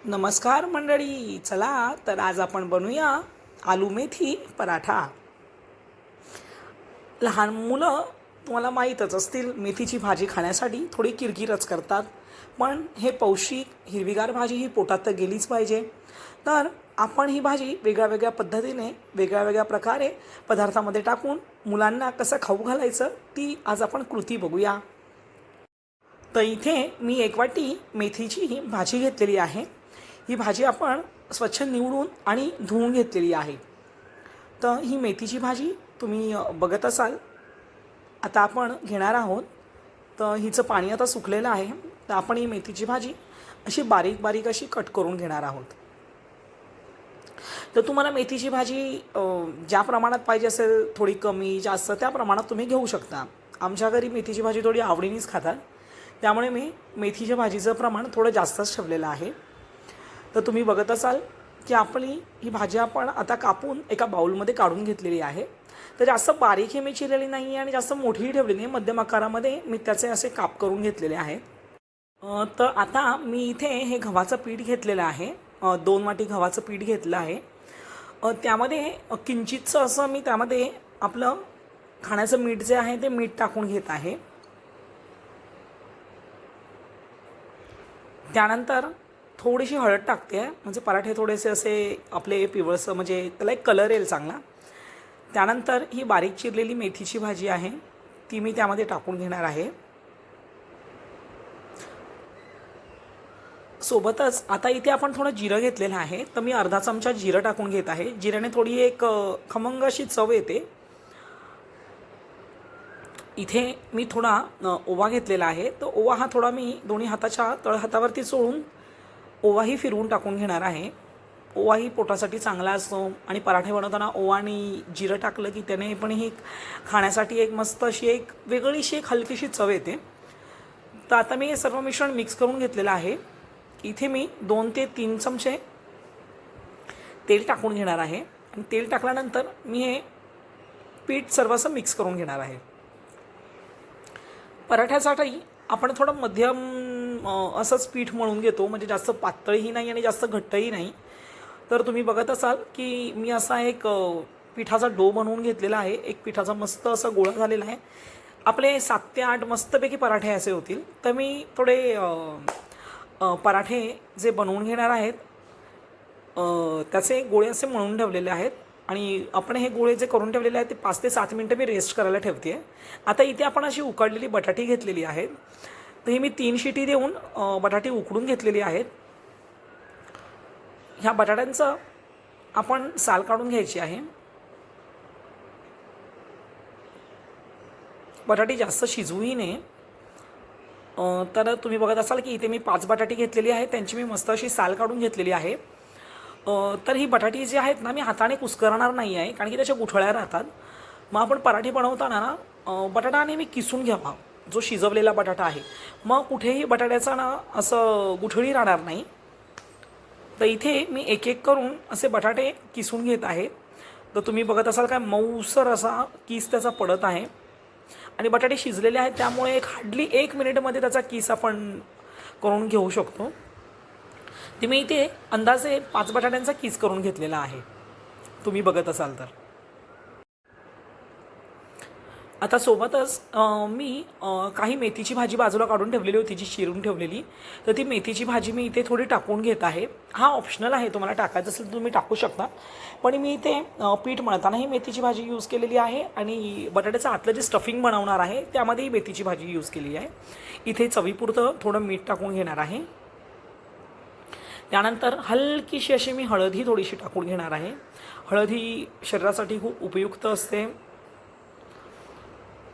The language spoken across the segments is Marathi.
नमस्कार मंडळी, चला तर आज आपण बनवूया आलू मेथी पराठा. लहान मुलं तुम्हाला माहीतच असतील, मेथीची भाजी खाण्यासाठी थोडी किरकिरच करतात. पण हे पौष्टिक हिरवीगार भाजी ही पोटात तर गेलीच पाहिजे. तर आपण ही भाजी वेगळ्या वेगळ्या पद्धतीने वेगळ्या वेगळ्या प्रकारे पदार्थामध्ये टाकून मुलांना कसं खाऊ घालायचं ती आज आपण कृती बघूया. तर इथे मी एक वाटी मेथीची ही भाजी घेतलेली आहे. ही भाजी आपण स्वच्छ निवडून आणि धुवून घेतलेली आहे. तर ही मेथीची भाजी तुम्ही बघत असाल. आता आपण घेणार आहोत. तर हिचं पाणी आता सुकलेलं आहे. तर आपण ही मेथीची भाजी अशी बारीक बारीक अशी कट करून घेणार आहोत. तर तुम्हाला मेथीची भाजी ज्या प्रमाणात पाहिजे असेल, थोडी कमी जास्त त्या प्रमाणात तुम्ही घेऊ शकता. आमच्या घरी मेथीची भाजी थोडी आवडीनेच खातात, त्यामुळे मी मेथीच्या भाजीचं प्रमाण थोडं जास्तच ठेवलेलं आहे. तर तुम्ही बघत असाल की आपली ही भाजी आपण आता कापून एका बाउलमध्ये काढून घेतलेली आहे. तर जास्त बारीक हे मी चिरलेली नाही आहे आणि जास्त मोठीही ठेवली नाही, मध्यम आकारामध्ये मी त्याचे असे काप करून घेतलेले आहेत. तर आता मी इथे हे गव्हाचं पीठ घेतलेलं आहे. 2 वाटी गव्हाचं पीठ घेतलं आहे. त्यामध्ये किंचितचं असं मी त्यामध्ये आपलं खाण्याचं मीठ जे आहे ते मीठ टाकून घेत आहे. त्यानंतर थोडीशी हळद टाकते आहे, म्हणजे पराठे थोडेसे असे आपले पिवळसं, म्हणजे त्याला एक कलर येईल चांगला. त्यानंतर ही बारीक चिरलेली मेथीची भाजी आहे ती मी त्यामध्ये टाकून घेणार आहे. सोबतच आता इथे आपण थोडं जिरं घेतलेलं आहे. तर मी अर्धा चमचा जिरं टाकून घेत आहे. जिऱ्याने थोडी एक खमंग अशी चव येते. इथे मी थोडा ओवा घेतलेला आहे. तर ओवा हा थोडा मी दोन्ही हाताच्या तळहातावरती चोळून ओवाही फिरवून टाकून घेणार आहे. ओवाही पोटासाठी चांगला असतो आणि पराठे बनवताना ओवा आणि जिरं टाकलं की त्याने पण ही खाण्यासाठी एक मस्त अशी एक वेगळीशी एक हलकीशी चव येते. तर आता मी हे सर्व मिश्रण मिक्स करून घेतलेलं आहे. इथे मी 2 ते 3 चमचे तेल टाकून घेणार आहे आणि तेल टाकल्यानंतर मी हे पीठ सर्व असं मिक्स करून घेणार आहे. पराठ्यासाठी आपण थोडं मध्यम असंच पीठ मळून घेतो, म्हणजे जास्त पातळही नाही आणि जास्त घट्टही नाही. तर तुम्ही बघत असाल की मी असा एक पिठाचा डो बनवून घेतलेला आहे. एक पिठाचा मस्त असा गोळा झालेला आहे. आपले 7 ते 8 मस्तपैकी पराठे असे होतील. तर मी थोडे पराठे जे बनवून घेणार आहेत त्याचे गोळे असे मळून ठेवलेले आहेत आणि आपण हे गोळे जे करून ठेवलेले आहेत ते 5 ते 7 मिनटं मी रेस्ट करायला ठेवते आहे. आता इथे आपण अशी उकडलेली बटाटी घेतलेली आहेत. तर ही मी 3 शिटी देऊन बटाटी उकडून घेतलेली आहेत. ह्या बटाट्यांचं आपण साल काढून घ्यायची आहे. बटाटी जास्त शिजवूही नये. तर तुम्ही बघत असाल की इथे मी 5 बटाटी घेतलेली आहे, त्यांची मी मस्त अशी साल काढून घेतलेली आहे. तर ही बटाटी जी आहेत ना, मी हाताने कुस्करणार नाही आहे, कारण की त्याच्या गुठळ्या राहतात. मग आपण पराठे बनवताना ना बटाटा नेहमी किसून घ्यावा, जो शिजवलेला बटाटा आहे. मग कुठेही बटाट्याचा ना असं गुठळी राहणार नाही. तर इथे मी एक एक करून असे बटाटे किसून घेत आहे. तर तुम्ही बघत असाल काय मऊसर असा किस त्याचा पडत आहे आणि बटाटे शिजलेले आहेत, त्यामुळे हार्डली 1 मिनिटमध्ये त्याचा किस आपण करून घेऊ शकतो. ते मी इथे अंदाजे 5 बटाट्यांचा किस करून घेतलेला आहे, तुम्ही बघत असाल तर. आता सोबतच मी काही मेथीची भाजी बाजूला काढून ठेवलेली होती, जी चिरून ठेवलेली. तर ती मेथीची भाजी मी इथे थोडी टाकून घेत आहे. हा ऑप्शनल आहे, तुम्हाला टाकायचं असेल तर तुम्ही टाकू शकता. पण मी इथे पीठ मळताना ही मेथीची भाजी यूज केलेली आहे आणि बटाट्याचं आतलं जे स्टफिंग बनवणार आहे त्यामध्येही मेथीची भाजी यूज केली आहे. इथे चवीपुरतं थोडं मीठ टाकून घेणार आहे. त्यानंतर हलकीशी अशी मी हळदही थोडीशी टाकून घेणार आहे. हळद ही शरीरासाठी खूप उपयुक्त असते.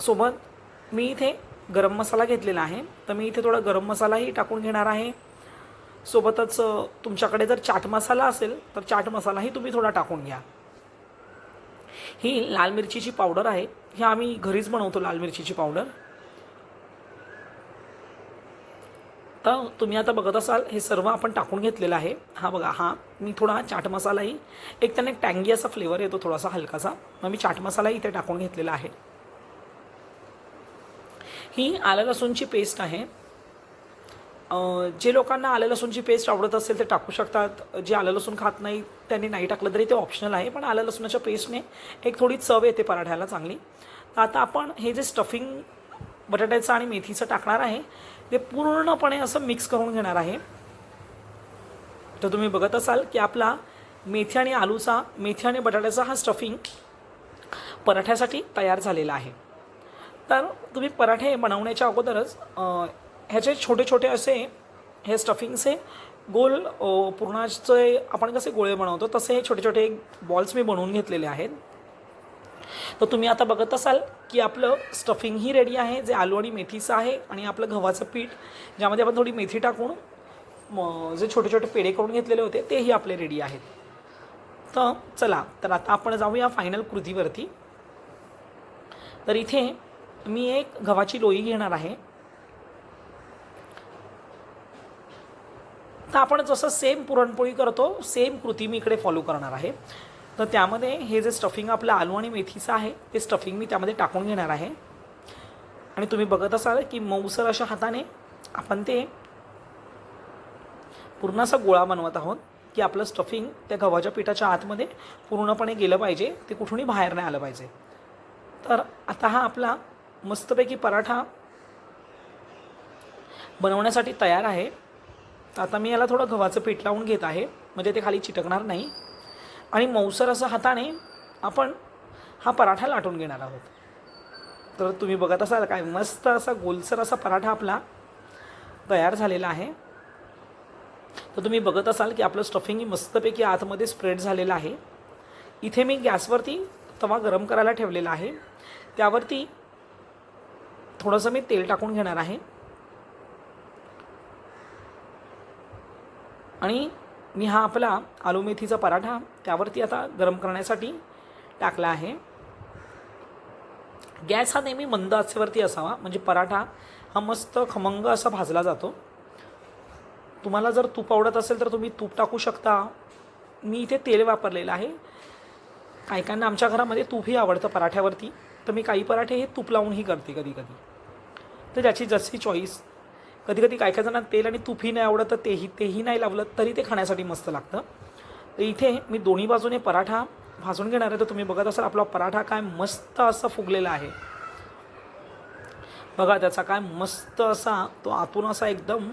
सोबत मी इथे गरम मसाला घेतलेला आहे. तर मी इथे थोडा गरम मसालाही टाकून घेणार आहे. सोबतच तुमच्याकडे जर चाट मसाला असेल तर चाट मसालाही तुम्ही थोडा टाकून घ्या. ही लाल मिरचीची पावडर आहे. ही आम्ही घरीच बनवतो, लाल मिरचीची पावडर. तर तुम्ही आता बघत असाल हे सर्व आपण टाकून घेतलेलं आहे. हा बघा, हा मी थोडा चाट मसालाही, एक त्याने टँगी असा फ्लेवर येतो थोडासा हलकासा, मग मी चाट मसालाही इथे टाकून घेतलेला आहे. ही आलं लसूणची पेस्ट आहे. जे लोकांना आलं लसूणची पेस्ट आवडत असेल ते टाकू शकतात. जे आलं लसूण खात नाही त्यांनी नाही टाकलं तरी ते ऑप्शनल आहे, पण आलं लसूणाच्या पेस्टने एक थोडी चव येते पराठ्याला चांगली. तर आता आपण हे जे स्टफिंग बटाट्याचं आणि मेथीचं टाकणार आहे ते पूर्णपणे असं मिक्स करून घेणार आहे. तर तुम्ही बघत असाल की आपला मेथी आणि बटाट्याचा हा स्टफिंग पराठ्यासाठी तयार झालेला आहे. तर तुम्ही पराठे बनवण्याच्या अगोदरच ह्याचे छोटे छोटे असे हे स्टफिंगचे गोल पुरणाचे आपण कसे गोळे बनवतो तसे हे छोटे छोटे बॉल्स मी बनवून घेतलेले आहेत. तर तुम्ही आता बघत असाल की आपलं स्टफिंगही रेडी आहे, जे आलू आणि मेथीचं आहे, आणि आपलं गव्हाचं पीठ ज्यामध्ये आपण थोडी मेथी टाकून जे छोटे छोटे पेढे करून घेतलेले होते तेही आपले रेडी आहेत. तर चला, तर आता आपण जाऊया फायनल कृतीवरती. तर इथे मी एक गव्हाची लोई घेणार आहे. तर आपण जसं सेम पुरणपोळी करतो सेम कृती मी इकडे फॉलो करणार आहे. तर त्यामध्ये हे जे स्टफिंग आपलं आलू आणि मेथीचं आहे ते स्टफिंग मी त्यामध्ये टाकून घेणार आहे. आणि तुम्ही बघत असाल की मऊसर अशा हाताने आपण ते पूर्ण असा गोळा बनवत आहोत की आपलं स्टफिंग त्या गव्हाच्या पिठाच्या आतमध्ये पूर्णपणे गेलं पाहिजे, ते कुठूनही बाहेर नाही आलं पाहिजे. तर आता हा आपला मस्तपैकी पराठा बनवण्यासाठी तयार आहे. आता मी याला थोडं गव्हाचं पीठ लावून घेत आहे म्हणजे ते खाली चिटकणार नाही, आणि मऊसर असं हाताने आपण हा पराठा लाटून घेणार आहोत. तर तुम्ही बघत असाल काय मस्त असा गोलसर असा पराठा आपला तयार झालेला आहे. तर तुम्ही बघत असाल की आपलं स्टफिंग मस्तपैकी आतमध्ये स्प्रेड झालेलं आहे. इथे मी गॅसवरती तवा गरम करायला ठेवलेला आहे, त्यावरती थोडंसं मी तेल टाकून घेणार आहे. आणि मी हा आपला आलू मेथीचा पराठा त्यावरती आता गरम करण्यासाठी टाकला आहे. गॅस हा नेहमी मंद आचेवरती असावा म्हणजे पराठा हा मस्त खमंग असा भाजला जातो. तुम्हाला जर तूप आवडत असेल तर तुम्ही तूप टाकू शकता. मी इथे तेल वापरलेलं आहे. काहीकांना आमच्या घरामध्ये तूपही आवडतं पराठ्यावरती, तर मी काही पराठे हे तूप लावूनही करते कधी कधी. तर ज्याची जशी चॉईस. कधी कधी काय काय जणांना तेल आणि तूपही नाही आवडत, तर तेही नाही लावलं तरी ते खाण्यासाठी मस्त लागतं. तर इथे मी दोन्ही बाजूने पराठा भाजून घेणार आहे. तर तुम्ही बघत असाल आपला पराठा काय मस्त असा फुगलेला आहे. बघा त्याचा काय मस्त असा तो आतून असा एकदम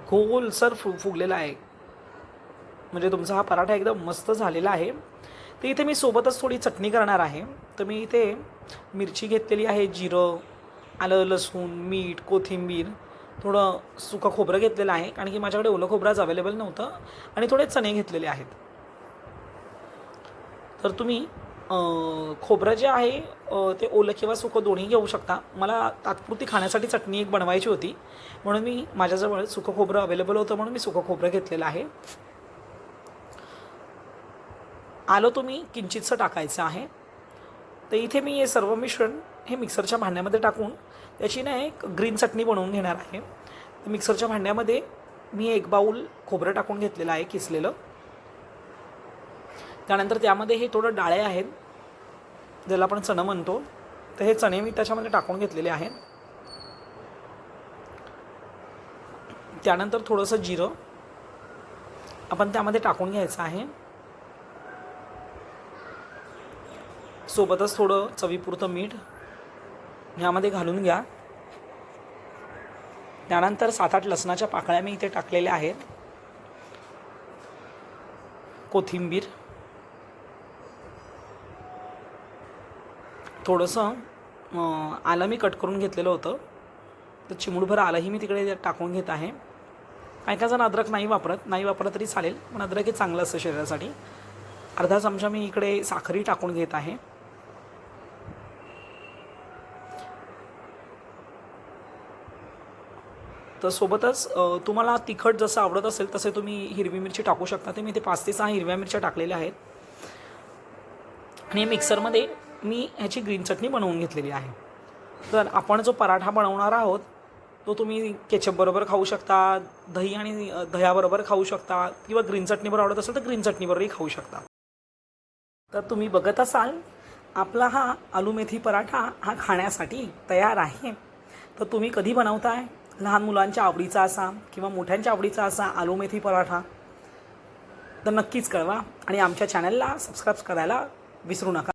गोलसर फुगलेला आहे. म्हणजे तुमचा हा पराठा एकदम मस्त झालेला आहे. तर इथे मी सोबतच थोडी चटणी करणार आहे. तर मी इथे मिरची घेतलेली आहे, जिरं, आलं लसूण, मीठ, कोथिंबीर, थोडं सुकं खोबरं घेतलेलं आहे कारण की माझ्याकडे ओलं खोबरंच अवेलेबल नव्हतं, आणि थोडे चणे घेतलेले आहेत. तर तुम्ही खोबरं जे आहे ते ओलं किंवा सुकं दोन्ही घेऊ शकता. मला तात्पुरती खाण्यासाठी चटणी एक बनवायची होती म्हणून मी माझ्याजवळ सुकं खोबरं अवेलेबल होतं म्हणून मी सुकं खोबरं घेतलेलं आहे. आलं तुम्ही किंचितसं टाकायचं आहे. तर इथे मी हे सर्व मिश्रण हे मिक्सरच्या भांड्यामध्ये टाकून त्याची ना एक ग्रीन चटणी बनवून घेणार आहे. तर मिक्सरच्या भांड्यामध्ये मी 1 बाऊल खोबरं टाकून घेतलेलं आहे किसलेलं. त्यानंतर त्यामध्ये हे थोडं डाळे आहेत ज्याला आपण चणं म्हणतो, तर हे चणे मी त्याच्यामध्ये टाकून घेतलेले आहेत. त्यानंतर थोडंसं जिरं आपण त्यामध्ये टाकून घ्यायचं आहे. सोबतच थोडं चवीपुरतं मीठ ह्यामध्ये घालून घ्या. त्यानंतर 7-8 लसणाच्या पाकळ्या मी इथे टाकलेल्या आहेत. कोथिंबीर, थोडंसं आलं मी कट करून घेतलेलं होतं, तर चिमूटभर आलंही मी तिकडे टाकून घेत आहे. काही जण अद्रक नाही वापरत तरी चालेल, पण अद्रक हे चांगलं असतं शरीरासाठी. अर्धा चमचा मी इकडे साखरही टाकून घेत आहे. तर सोबतच तुम्हाला तिखट जसं आवडत असेल तसे तुम्ही हिरवी मिरची टाकू शकता. ते मी ते 5 ते 6 हिरव्या मिरच्या टाकलेल्या आहेत. आणि मिक्सरमध्ये मी ह्याची ग्रीन चटणी बनवून घेतलेली आहे. तर आपण जो पराठा बनवणार आहोत तो तुम्ही केचपबरोबर खाऊ शकता, दही आणि दह्याबरोबर खाऊ शकता, किंवा ग्रीन चटणीबरोबर आवडत असेल तर ग्रीन चटणीबरोबरही खाऊ शकता. तर तुम्ही बघत असाल आपला हा आलू मेथी पराठा हा खाण्यासाठी तयार आहे. तर तुम्ही कधी बनवताय लहान मुलांच्या आवडीचा असा किंवा मोठ्यांच्या आवडीचा असा आलू मेथी पराठा, तर नक्कीच कळवा आणि आमच्या चॅनलला सबस्क्राईब करायला विसरू नका.